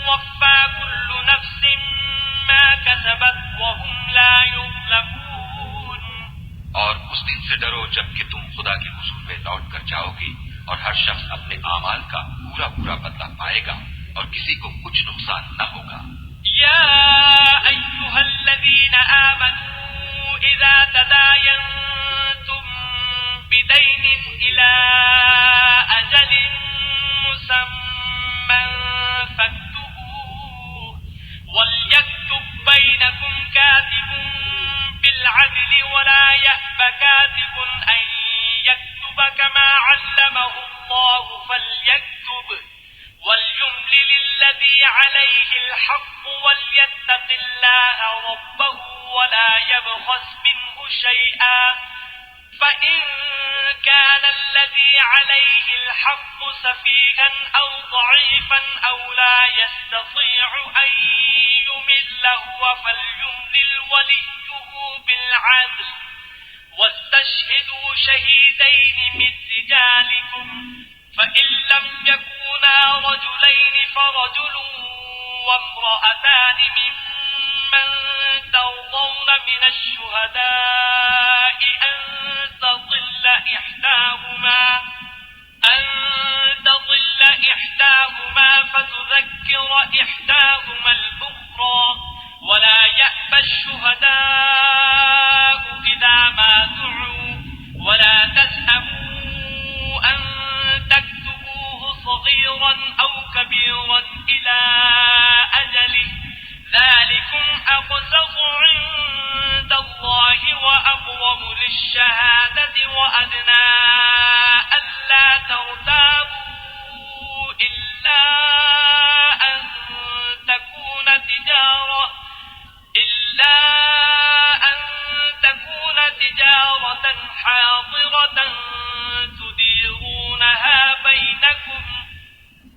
توفى كل نفس ما كسبت وهم لا يظلمون. اور اس دن سے ڈرو جب کہ تم خدا کے حضور میں لوٹ کر جاؤ گے اور ہر شخص اپنے اعمال کا پورا پورا بدلہ پائے گا اور کسی کو کچھ نقصان نہ ہوگا. يا أيها الذين آمنوا إذا تداينتم بدين إلى أجل مسمى فاكتبوه وليكتب بينكم كاتب بالعدل ولا يأب كاتب أن يكتب كما علمه الله فليكتب وليملل الذي عليه الحق وليتق الله ربه ولا يبخس منه شيئا فإن كان الذي عليه الحق سفيها أو ضعيفا أو لا يستطيع أن يمل هو فليملل وليه بالعدل واستشهدوا شهيدين من رجالكم فإن لم يكونا رجلين فرجل وامرأتان ممن ترضون من الشهداء أن تضل إحداهما فتذكر إحداهما الأخرى ولا يأبى الشهداء إذا ما دعوا ولا تسأموا أن تكتبوه صغيرا أو كبيرا إلى أجله ذلكم أقسط عند الله وأقوم للشهادة وأدنى ألا ترتابوا إلا أن تكون تجارة حاضرة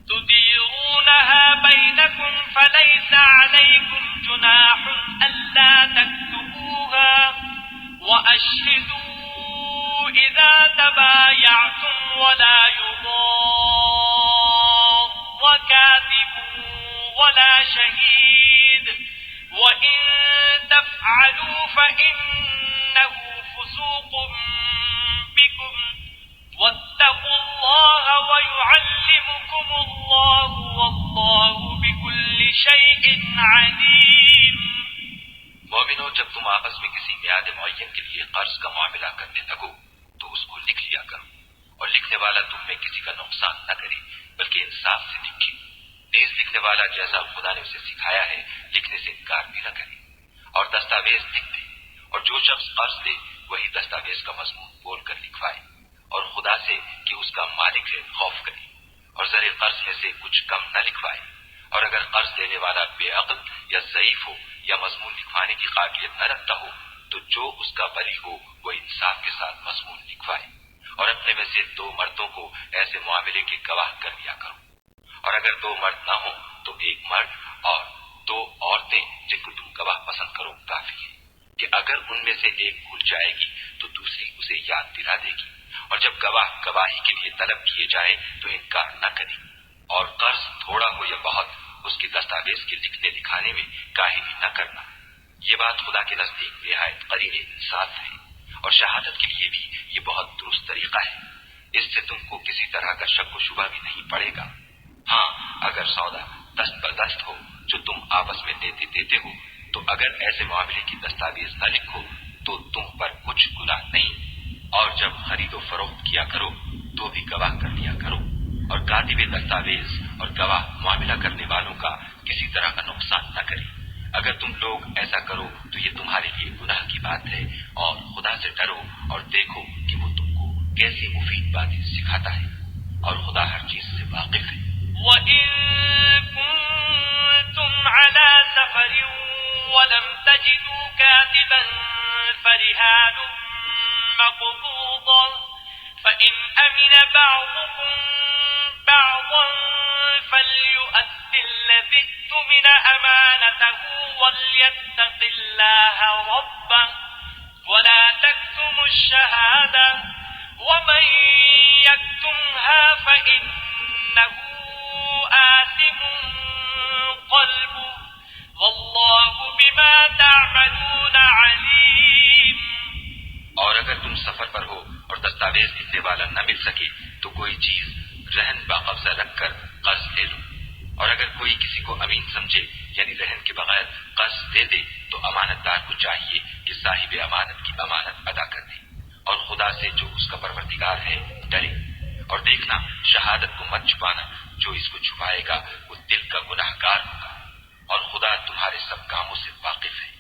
تديرونها بينكم فليس عليكم جناح ألا تكتبوها وأشهدوا إذا تبايعتم ولا يضار كاتب ولا شهيد وإن تفعلوا فإنه فسوق بكم واتقوا الله ويعلمكم الله والله بكل شيء عليم. مومنو جب تم آپس میں کسی میعاد معین کے لیے قرض کا معاملہ کرنے لگو تو اس کو لکھ لیا کرو اور لکھنے والا تم میں کسی کا نقصان نہ کرے بلکہ انصاف سے لکھے. تیز لکھنے والا جیسا خدا نے اسے سکھایا ہے لکھنے سے انکار بھی نہ کرے اور دستاویز لکھ دے اور جو شخص قرض دے وہی دستاویز کا مضمون بول کر لکھوائے اور خدا سے کہ اس کا مالک ہے خوف کرے اور زر قرض میں سے کچھ کم نہ لکھوائے. اور اگر قرض دینے والا بے عقل یا ضعیف ہو یا مضمون لکھوانے کی قابلیت نہ رکھتا ہو تو جو اس کا ولی ہو وہ انصاف کے ساتھ مضمون لکھوائے اور اپنے میں سے 2 مردوں کو ایسے معاملے کے گواہ کر لیا کرو. اور اگر 2 مرد نہ ہوں تو 1 مرد اور 2 عورتیں جن کو تم گواہ پسند کرو کافی ہے کہ اگر ان میں سے ایک بھول جائے گی تو دوسری اسے یاد دلا دے گی. اور جب گواہ گواہی کے لیے طلب کیے جائے تو انکار نہ کرے. اور قرض تھوڑا ہو یا بہت اس کی دستاویز کے لکھنے لکھانے میں کاہلی نہ کرنا. یہ بات خدا کے نزدیک نہایت قریب انصاف ہے اور شہادت کے لیے بھی یہ بہت درست طریقہ ہے. اس سے تم کو کسی طرح کا شک و شبہ بھی نہیں پڑے گا. ہاں اگر سودا دست بدست ہو جو تم آپس میں دیتے ہو تو اگر ایسے معاملے کی دستاویز نہ لکھو تو تم پر کچھ گناہ نہیں. اور جب خرید و فروخت کیا کرو تو بھی گواہ کر لیا کرو اور کاتب دستاویز اور گواہ معاملہ کرنے والوں کا کسی طرح کا نقصان نہ کرے. اگر تم لوگ ایسا کرو تو یہ تمہارے لیے گناہ کی بات ہے اور خدا سے ڈرو اور دیکھو کہ وہ تم کو کیسی مفید باتیں سکھاتا ہے اور خدا ہر چیز سے واقف ہے. وَإِن كُنتُمْ عَلَى سَفَرٍ وَلَمْ تَجِدُوا كَاتِبًا فَرِهَانٌ مَّقْبُوضَةٌ فَإِنْ أَمِنَ بَعْضُكُمْ بَعْضًا فَلْيُؤَدِّ الَّذِي اؤْتُمِنَ أَمَانَتَهُ وَلْيَتَّقِ اللَّهَ رَبَّهُ وَلَا تَكْتُمُوا الشَّهَادَةَ وَمَن يَكْتُمْهَا فَإِنَّهُ آثِمٌ قلبه والله بما تعملون عليم. اور اگر تم سفر پر ہو اور دستاویز لکھنے والا نہ مل سکے تو کوئی چیز رہن باقبضہ رکھ کر قرض لے لو. اور اگر کوئی کسی کو امین سمجھے یعنی رہن کے بغیر قرض دے دے تو امانت دار کو چاہیے کہ صاحب امانت کی امانت ادا کر دے اور خدا سے جو اس کا پروردگار ہے ڈرے. اور دیکھنا شہادت کو مت چھپانا، جو اس کو چھپائے گا وہ دل کا گناہگار ہوگا، اور خدا تمہارے سب کاموں سے واقف ہے.